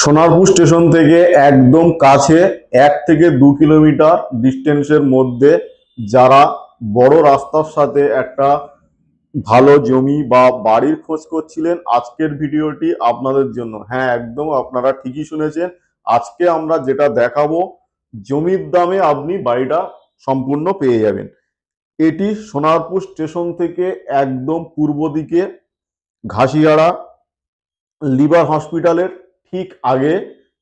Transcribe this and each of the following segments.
Sonarpur station থেকে একদম কাছে 1 থেকে 2 কিলোমিটার ডিস্টেন্সের মধ্যে যারা বড় রাস্তার সাথে একটা ভালো জমি বা বাড়ির খোঁজ করছিলেন, আজকের ভিডিওটি আপনাদের জন্য। হ্যাঁ, একদম আপনারা ঠিকই শুনেছেন। আজকে আমরা যেটা দেখাবো, জমির দামে আপনি বাড়িটা সম্পূর্ণ পেয়ে যাবেন। এটি সোনারপুর স্টেশন থেকে একদম পূর্ব দিকে ঘাসিয়াড়া লিভার হসপিটালের ঠিক আগে,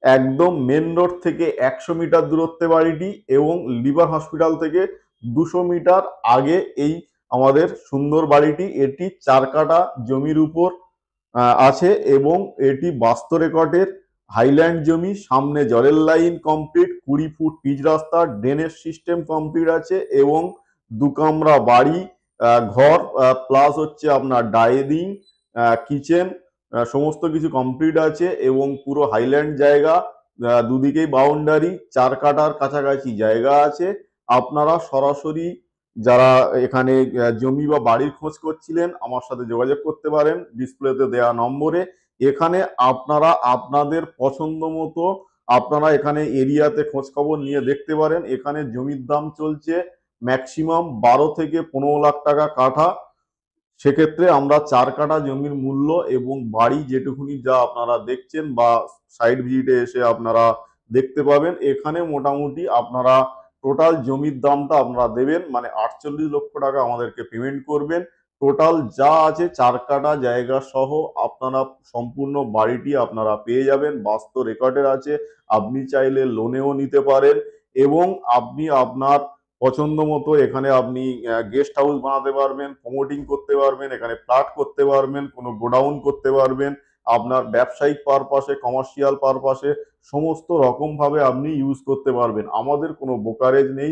একদম মেন রোড থেকে 100 মিটার দূরত্বে বাড়িটি, এবং লিভার হসপিটাল থেকে 200 মিটার আগে এই আমাদের সুন্দর বাড়িটি। এটি 4 কাঠা জমির উপর আছে এবং এটি বাস্তু রেকর্ডের হাইল্যান্ড জমি। সামনে জলের লাইন কমপ্লিট, 20 ফুট পিচ রাস্তা, ড্রেনেজ সিস্টেম কমপ্লিট আছে এবং 2 কামরা বাড়ি, ঘর প্লাস হচ্ছে আপনার ডাইনিং, কিচেন, সমস্ত কিছু কমপ্লিট আছে এবং পুরো হাইল্যান্ড জায়গা। দুদিকেই বাউন্ডারি, 4 কাঠার কাছাকাছি জায়গা আছে। আপনারা সরাসরি যারা এখানে জমি বা বাড়ির খোঁজ করছিলেন, আমার সাথে যোগাযোগ করতে পারেন ডিসপ্লেতে দেওয়া নম্বরে। এখানে আপনারা আপনাদের পছন্দ মতো আপনারা এখানে এরিয়াতে খোঁজ খবর নিয়ে দেখতে পারেন। এখানে জমির দাম চলছে ম্যাক্সিমাম 12 থেকে 15 লাখ টাকা কাঠা। সেক্ষেত্রে আমরা 4 কাঠা জমির মূল্য এবং বাড়ি যেটুকুনি যা আপনারা দেখছেন বা সাইট ভিজিটে এসে আপনারা দেখতে পাবেন, এখানে মোটামুটি আপনারা টোটাল জমির দামটা আপনারা দেবেন, মানে 48 লক্ষ টাকা আমাদেরকে পেমেন্ট করবেন। টোটাল যা আছে 4 কাঠা জায়গা সহ আপনারা সম্পূর্ণ বাড়িটি আপনারা পেয়ে যাবেন। বাস্তু রেকর্ডের আছে, আপনি চাইলে লোনেও নিতে পারেন এবং আপনি আপনার পছন্দ মতো এখানে আপনি গেস্ট হাউস বানাতে পারবেন, প্রমোটিং করতে পারবেন, এখানে ফ্ল্যাট করতে পারবেন, কোনো গোডাউন করতে পারবেন, আপনার ব্যবসায়িক পারপাসে, কমার্শিয়াল পারপাসে সমস্ত রকম ভাবে আপনি ইউজ করতে পারবেন। আমাদের কোনো ব্রোকারেজ নেই,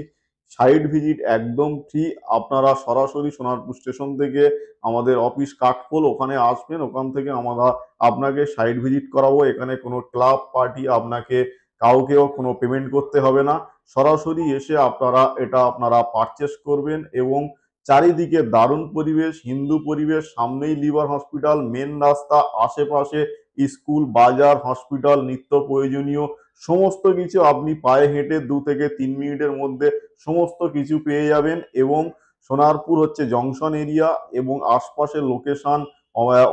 সাইট ভিজিট একদম ফ্রি। আপনারা সরাসরি সোনারপুর স্টেশন থেকে আমাদের অফিস কাঠপোল, ওখানে আসবেন, ওখান থেকে আমরা আপনাকে সাইট ভিজিট করাবো। এখানে কোনো ক্লাব পার্টি আপনাকে কাউকেও কোনো পেমেন্ট করতে হবে না। সরাসরি এসে আপনারা পারচেস করবেন এবং চারিদিকে দারুণ পরিবেশ, হিন্দু পরিবেশ, সামনেই লিভার হসপিটাল, মেন রাস্তা, আশেপাশে স্কুল, বাজার, হসপিটাল, নিত্য প্রয়োজনীয় সমস্ত কিছু আপনি পায়ে হেঁটে 2 থেকে 3 মিনিটের মধ্যে সমস্ত কিছু পেয়ে যাবেন। এবং সোনারপুর হচ্ছে জংশন এরিয়া এবং আশপাশের লোকেশন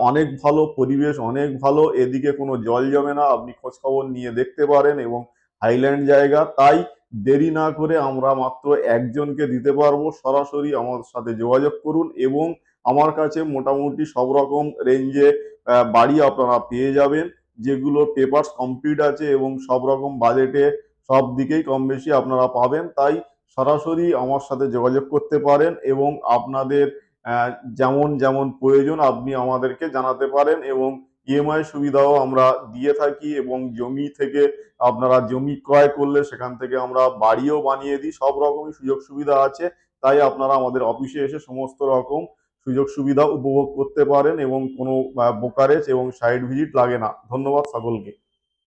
অনেক ভালো, পরিবেশ অনেক ভালো, এদিকে কোনো জল জমে না, আপনি খোঁজ খবর নিয়ে দেখতে পারেন এবং হাইল্যান্ড জায়গা। তাই দেরি না করে আমরা মাত্র একজনকে দিতে পারবো। সরাসরি আমার সাথে যোগাযোগ করুন এবং আমার কাছে মোটামুটি সব রকম রেঞ্জে বাড়ি আপনারা পেয়ে যাবেন, যেগুলো পেপারস কমপ্লিট আছে এবং সব রকম বাজেটে সব দিকেই কম বেশি আপনারা পাবেন। তাই সরাসরি আমার সাথে যোগাযোগ করতে পারেন এবং আপনাদের যেমন যেমন প্রয়োজন আপনি আমাদেরকে জানাতে পারেন এবং ইএমআই সুবিধাও আমরা দিয়ে থাকি এবং জমি থেকে আপনারা জমি ক্রয় করলে সেখান থেকে আমরা বাড়িও বানিয়ে দিই। সব রকমই সুযোগ সুবিধা আছে। তাই আপনারা আমাদের অফিসে এসে সমস্ত রকম সুযোগ সুবিধা উপভোগ করতে পারেন এবং কোনো ব্রোকারেজ এবং সাইট ভিজিট লাগে না। ধন্যবাদ সকলকে।